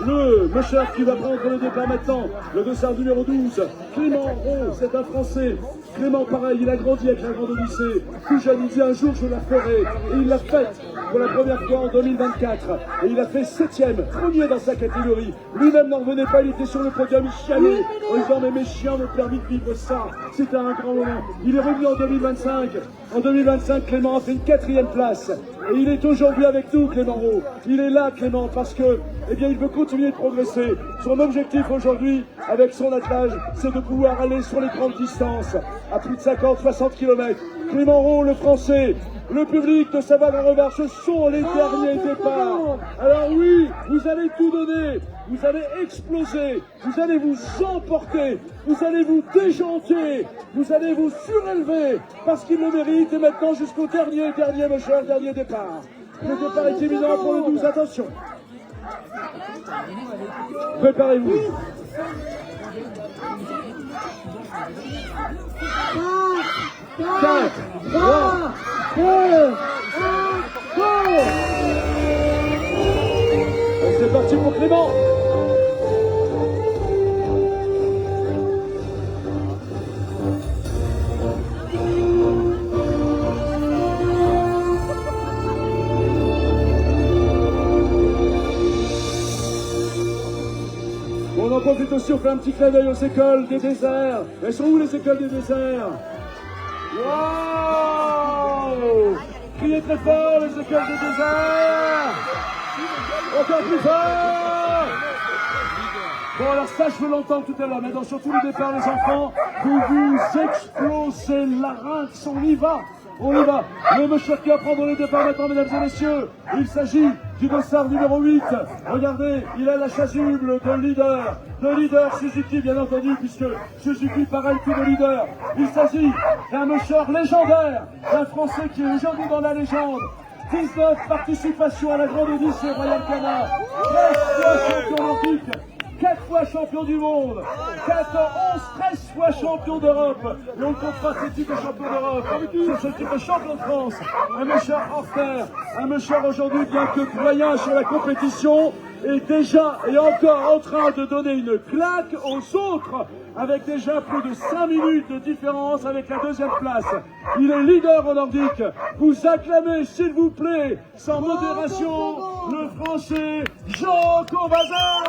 Le chef qui va prendre le départ maintenant, le dossard numéro 12, Clément Roux, c'est un Français. Clément, pareil, il a grandi avec la Grande Odyssée. Plus jeune, il dit un jour je la ferai. Et il l'a faite pour la première fois en 2024. Et il a fait 7e, premier dans sa catégorie. Lui-même n'en revenait pas, il était sur le podium, il chialait en disant mais mes chiens m'ont permis de vivre ça. C'était un grand moment. Il est revenu en 2025. En 2025, Clément a fait une 4e place. Et il est aujourd'hui avec nous, Clément Roux. Il est là, Clément, parce que, eh bien, il veut continuer de progresser. Son objectif aujourd'hui, avec son attelage, c'est de pouvoir aller sur les grandes distances, à plus de 50-60 km. Clément Roux, le Français, le public de Savane-Revard, ce sont les derniers départs. Alors oui, vous allez tout donner, vous allez exploser, vous allez vous emporter, vous allez vous déjanter, vous allez vous surélever, parce qu'il le mérite. Et maintenant jusqu'au dernier, mon cher, dernier départ. Le départ est évident pour le 12, attention. Préparez-vous. 4, 3, 2, 1, go! C'est parti pour Clément. On en profite aussi, on fait un petit clin d'œil aux écoles des déserts. Elles sont où les écoles des déserts? Waouh! Criez très fort les écoles des déserts! Encore plus fort! Bon alors ça je veux l'entendre tout à l'heure, mais dans surtout le départ les enfants, vous vous explosez la larynx, on y va! On y va. Le monsieur qui va prendre le départ maintenant, mesdames et messieurs. Il s'agit du dossard numéro 8. Regardez, il a la chasuble de leader Suzuki, bien entendu, puisque Suzuki parraine tout de leader. Il s'agit d'un monsieur légendaire, d'un Français qui est aujourd'hui dans la légende. 19 participations à la Grande Odyssée Royal Canin. 13 fois champion olympique, 4 fois champion du monde, 14, 13 soit champion d'Europe. Et on ne compte pas ces titres de champion d'Europe. C'est ce titre de champion de France. Un monsieur hors pair. Un monsieur aujourd'hui bien que doyen sur la compétition est déjà et encore en train de donner une claque aux autres avec déjà plus de 5 minutes de différence avec la deuxième place. Il est leader en nordique. Vous acclamez, s'il vous plaît, sans modération, le français Jean Combazard.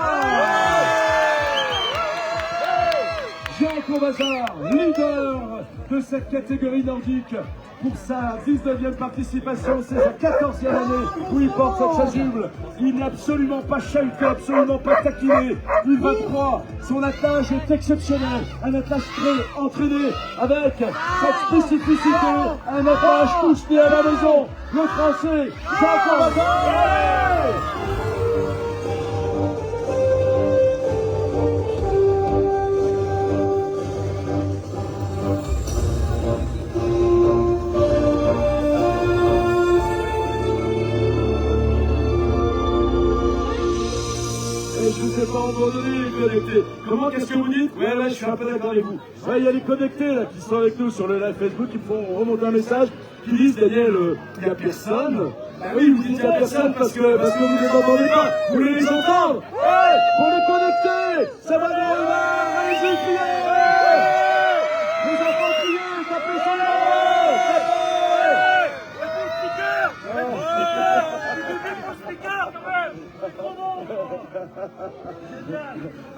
Jean Combazard, leader de cette catégorie nordique pour sa 19e participation, c'est sa 14e année où il porte cette chasuble. Il n'est absolument pas chahuté, absolument pas taquiné. Il va droit, son attelage est exceptionnel, un attelage très entraîné avec cette spécificité, un attelage poussé à la maison. Le français, Jean Combazard. Je vous ai pas abandonné, connecté. Comment, qu'est-ce que vous dites? Ouais, je suis un peu d'accord avec vous. Ouais, il y a les connectés là qui sont avec nous sur le live Facebook qui me font remonter un message qui disent, Daniel, il n'y a personne. Bah oui, vous dites il n'y a personne parce que vous ne les entendez pas. Vous voulez les entendre? Ouais, pour les connecter, ça va dans le bar, allez-y, criez! Les enfants criez, tapez sur les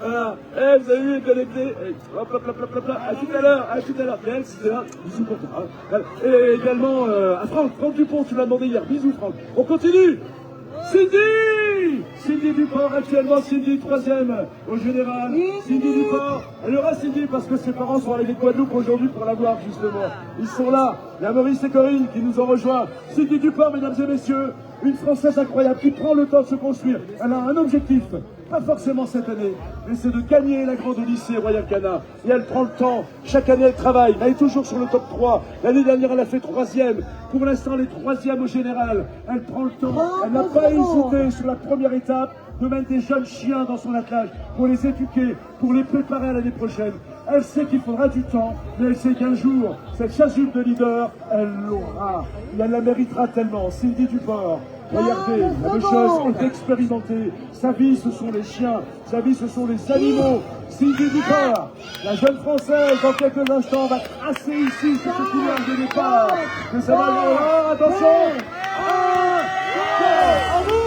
voilà. Vous avez vu les connectés. Hop, hop, hop, hop, hop. À tout à l'heure. Bien, c'était là. Bisous pour toi. Et également à Franck Dupont, tu l'as demandé hier. Bisous Franck. On continue. Cindy Duport, actuellement Cindy, 3e au général. Cindy Duport, elle aura Cindy parce que ses parents sont arrivés de Guadeloupe aujourd'hui pour la voir justement. Ils sont là, il y a Maurice et Corinne qui nous ont rejoints. Cindy Duport, mesdames et messieurs, une Française incroyable qui prend le temps de se construire. Elle a un objectif, pas forcément cette année, mais c'est de gagner la grande Odyssée Royal Canin. Et elle prend le temps, chaque année elle travaille, elle est toujours sur le top 3. L'année dernière elle a fait 3e, pour l'instant elle est 3e au général. Elle prend le temps, elle n'a pas hésité sur la première étape de mettre des jeunes chiens dans son attelage pour les éduquer, pour les préparer à l'année prochaine. Elle sait qu'il faudra du temps, mais elle sait qu'un jour, cette chasuble de leader, elle l'aura. Et elle la méritera tellement. Cindy Duport, regardez, la même chose est expérimentée. Sa vie, ce sont les chiens. Sa vie, ce sont les animaux. Cindy Duport, la jeune Française, dans quelques instants, va tracer ici cette couleur de départ. Que ça va aller. Attention. À vous.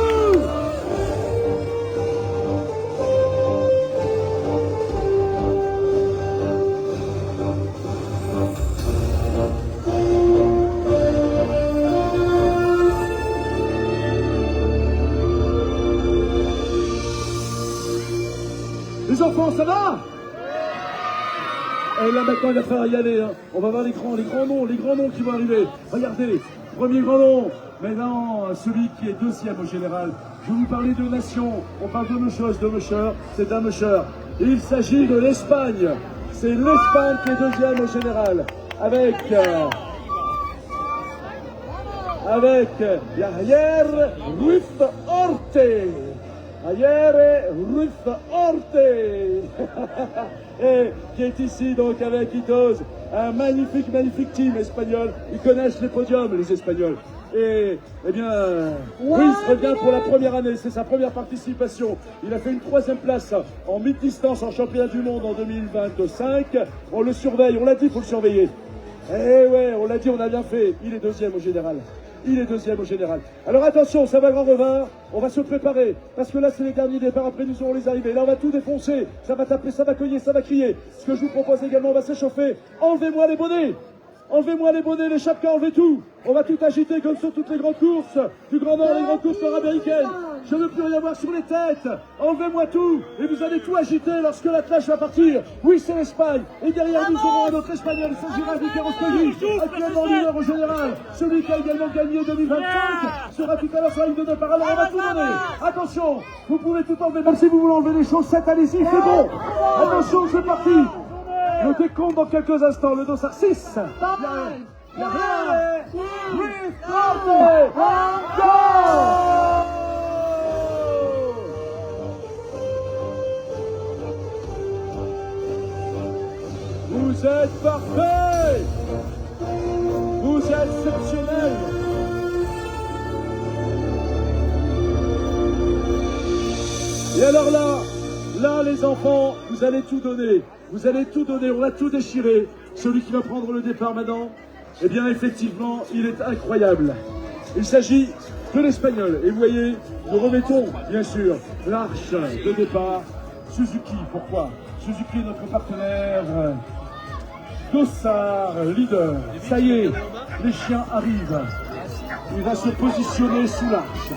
Les enfants, ça va? Et là maintenant il va falloir y aller, hein. On va voir les grands noms qui vont arriver. Regardez, premier grand nom, maintenant celui qui est 2e au général. Je vais vous parler de nation, on parle de choses, c'est un musher. Il s'agit de l'Espagne. C'est l'Espagne qui est 2e au général. Avec Javier Ruiz Orte. Javier Ruiz Orte. Et qui est ici donc avec Itos, un magnifique team espagnol. Ils connaissent les podiums, les Espagnols. Et eh bien, Ruiz revient pour la première année, c'est sa première participation. Il a fait une 3e place en mi-distance en championnat du monde en 2025. On le surveille, on l'a dit, il faut le surveiller. Eh ouais, on l'a dit, on a bien fait. Il est 2e au général. Alors attention, ça va grand revers, on va se préparer, parce que là c'est les derniers départs, après nous aurons les arrivées. Là on va tout défoncer, ça va taper, ça va cogner, ça va crier. Ce que je vous propose également, on va s'échauffer. Enlevez-moi les bonnets, les chapkas, enlevez tout. On va tout agiter comme sur toutes les grandes courses du Grand Nord, les grandes courses nord-américaines. Je ne veux plus rien voir sur les têtes. Enlevez-moi tout et vous allez tout agiter lorsque l'attelage va partir. Oui, c'est l'Espagne. Et derrière nous aurons un autre Espagnol, il s'agira de Carostegui, actuellement leader au général. Celui qui a également gagné 2025 sera tout à l'heure sur la ligne de départ. Alors on va tout donner. Attention, vous pouvez tout enlever, même si vous voulez enlever les chaussettes, allez-y, c'est bon. Attention, c'est parti. Le décompte dans quelques instants, le dossard 6. Il n'y a rien. Ruiz Orte. parfait. Vous êtes exceptionnels. Et alors là, les enfants, vous allez tout donner. Vous allez tout donner, on va tout déchirer. Celui qui va prendre le départ maintenant, eh bien, effectivement, il est incroyable. Il s'agit de l'Espagnol. Et vous voyez, nous remettons, bien sûr, l'arche de départ. Suzuki, pourquoi? Suzuki est notre partenaire. Dossard, leader. Ça y est, les chiens arrivent. Il va se positionner sous l'arche.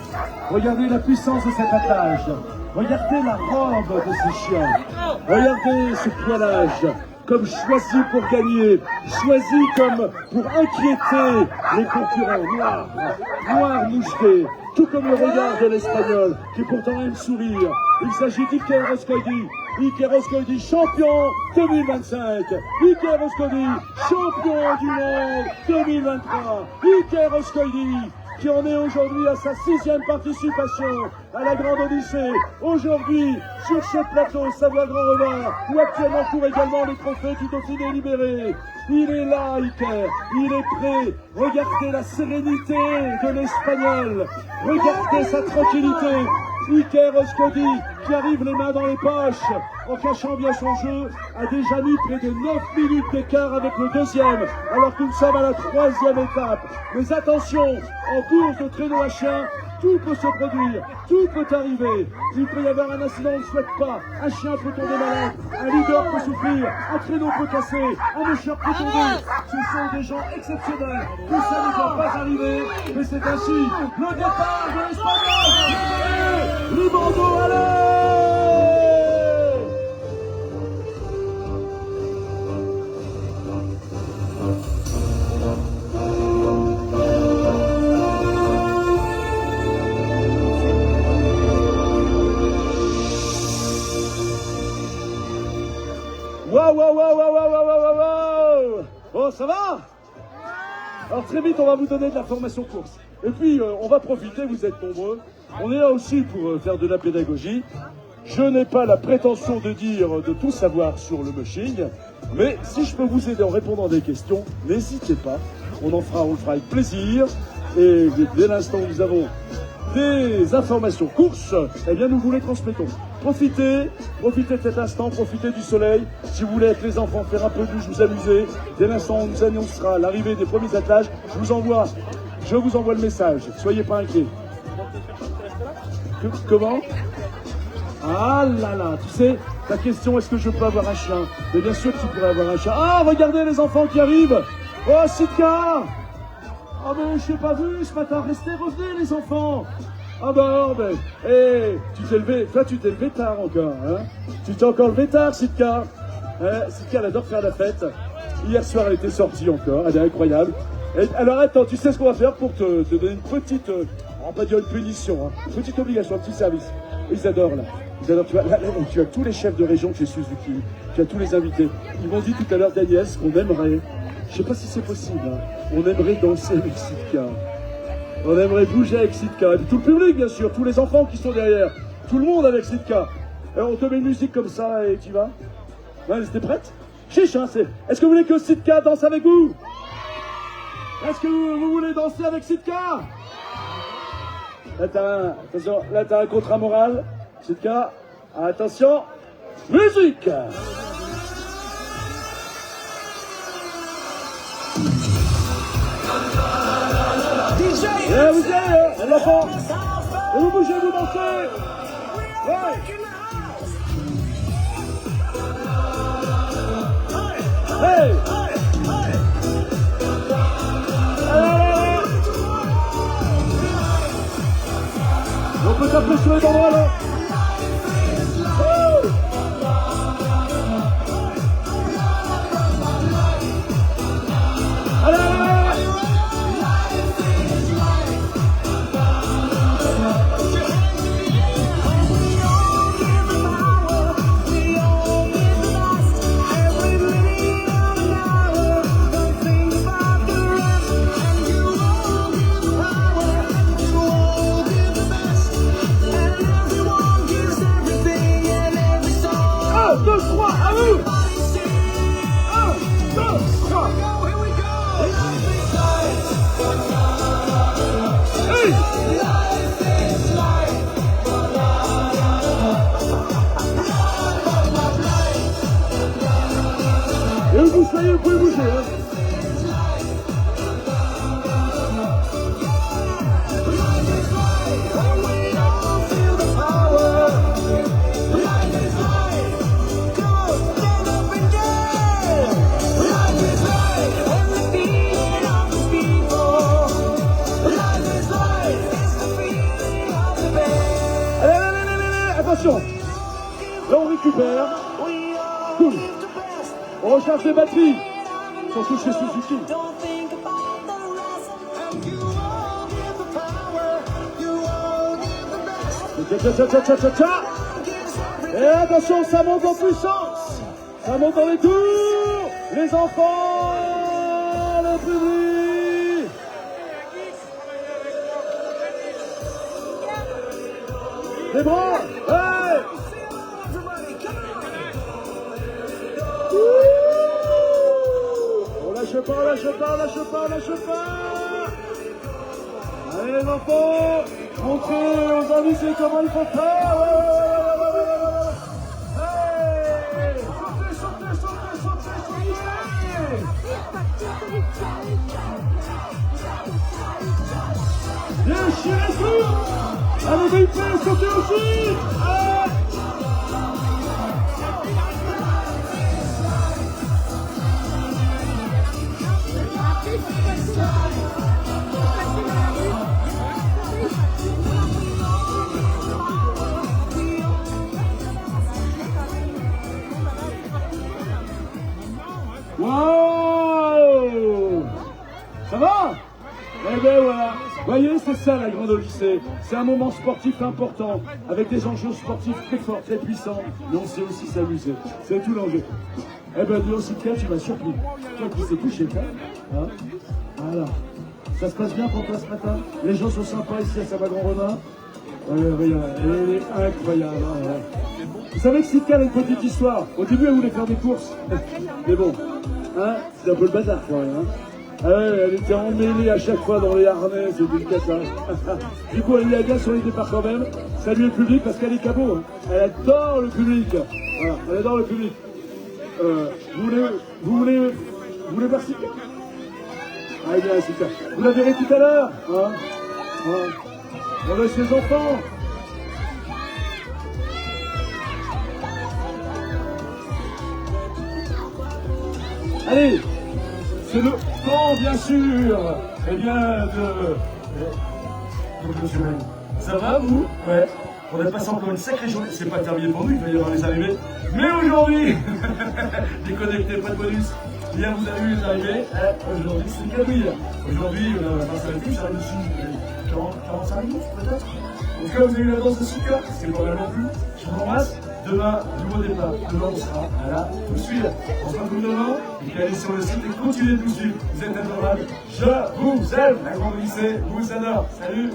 Regardez la puissance de cet attelage. Regardez la robe de ces chiens. Regardez ce poilage. Comme choisi pour gagner, choisi comme pour inquiéter les concurrents noirs mouchetés, tout comme le regard de l'Espagnol, qui pourtant aime sourire. Il s'agit d'Iker Roscoidi, champion 2025. Iker Roscoidi, champion du monde 2023. Iker Roscoidi, qui en est aujourd'hui à sa 6e participation à la Grande Odyssée. Aujourd'hui, sur ce plateau Savoie-Grand-Revin, où actuellement courent également les trophées du Dauphiné libéré. Il est là, Iker, il est prêt. Regardez la sérénité de l'Espagnol. Regardez sa tranquillité. Iker Roscoidi, qui arrive les mains dans les poches, en cachant bien son jeu, a déjà mis près de 9 minutes d'écart avec le deuxième, alors que nous sommes à la 3e étape. Mais attention, en course de traîneau à chien, tout peut se produire, tout peut arriver. Il peut y avoir un incident, on ne souhaite pas. Un chien peut tomber malade, un leader peut souffrir, un traîneau peut casser, un écharpe peut tomber. Ce sont des gens exceptionnels, que ça ne doit pas arriver, mais c'est ainsi le départ de l'Espagnol. Les bandeaux, allez! Waouh. Bon, ça va? Alors très vite, on va vous donner de la formation course. Et puis, on va profiter, vous êtes nombreux. On est là aussi pour faire de la pédagogie. Je n'ai pas la prétention de dire de tout savoir sur le mushing, mais si je peux vous aider en répondant à des questions, n'hésitez pas. On le fera avec plaisir. Et dès l'instant où nous avons des informations courses, eh bien nous vous les transmettons. Profitez de cet instant, profitez du soleil. Si vous voulez avec les enfants faire un peu de douche, vous amuser. Dès l'instant où on nous annoncera l'arrivée des premiers attelages, je vous envoie le message. Soyez pas inquiets. Comment? Ah là là, tu sais, la question, est-ce que je peux avoir un chien? Mais bien sûr que tu pourrais avoir un chien. Ah, regardez les enfants qui arrivent. Oh, Sitka! Ah mais je t'ai pas vu ce matin, revenez les enfants. Ah ben, tu t'es levé tard encore, hein. Tu t'es encore levé tard, Sitka. Sitka, elle adore faire la fête. Hier soir, elle était sortie encore, elle est incroyable. Et, alors attends, tu sais ce qu'on va faire pour te donner une petite, on va pas dire une punition, hein, une petite obligation, un petit service. Ils adorent là. Tu as tous les chefs de région chez Suzuki, tu as tous les invités. Ils m'ont dit tout à l'heure, Daniel, qu'on aimerait, je sais pas si c'est possible, hein, on aimerait danser avec Sitka. On aimerait bouger avec Sitka. Et puis tout le public, bien sûr, tous les enfants qui sont derrière. Tout le monde avec Sitka. Alors on te met une musique comme ça et tu vas. Ouais, t'es prête? Chiche, hein, Est-ce que vous voulez que Sitka danse avec vous? Est-ce que vous voulez danser avec Sitka? Là, t'as un contrat moral. Sitka, attention, musique! Et vous y allez, les enfants. Et vous bougez, vous dansez. Ouais. Hey. Allez. On peut taper sur les endroits là. ça y est, vous pouvez bouger. Hein. Attention, là on récupère, cool, on recharge les batteries, surtout chez Suzuki. Et attention, ça monte en puissance, ça monte dans les tours, les enfants, le public. Les bras, hey! On lâche pas, on lâche pas, on lâche pas, on lâche pas. Allez les enfants, montrez aux amis c'est comment il faut faire. Hey! Sautez, sautez, sautez, sautez, sautez. Déchirez tout. Allez, vite, sautez aussi. Allez. Wow! Ça va? Eh ben voilà, vous voyez, c'est ça la grande Odyssée. C'est un moment sportif important, avec des enjeux sportifs très forts, très puissants, mais on sait aussi s'amuser. C'est tout l'enjeu. Eh ben dis aussi, Pierre, tu m'as surpris. Toi qui s'est couché tard, hein? Voilà. Ça se passe bien pour toi ce matin? Les gens sont sympas ici à Saint-Grand-Romain. Regarde, elle est incroyable. Hein, vous savez que Sitka a une petite histoire. Au début, elle voulait faire des courses. Mais bon, hein, c'est un peu le bazar quand même. Hein. Ah ouais, elle était emmêlée à chaque fois dans les harnais, c'était une cata. Du coup, elle est agace sur les départs quand même. Salut le public parce qu'elle est cabot. Hein. Elle adore le public. Voilà, elle adore le public. Vous voulez voir Sitka? Ah bien, Sitka. Vous la verrez tout à l'heure. Hein. Hein. On laisse les enfants. Allez, c'est le temps, bien sûr. Eh bien, ça va, vous? Ouais. On a passé encore une sacrée journée. C'est pas terminé pour nous, il va y avoir les arrivées. Mais aujourd'hui, déconnecté, pas de bonus. Bien, vous avez vu les arrivées. Aujourd'hui, c'est une quadrille. Aujourd'hui, on va passer à la touche, ça arrive dessus 45 minutes, peut-être. En tout cas, vous avez eu la danse de Sitka, c'est pas mal non plus. Je vous embrasse. Demain, nouveau départ. Demain, on sera à la poursuite. On se retrouve demain. Donc, allez sur le site et continuez de nous suivre. Vous êtes adorables. Je vous aime. La grande lycée vous adore. Salut.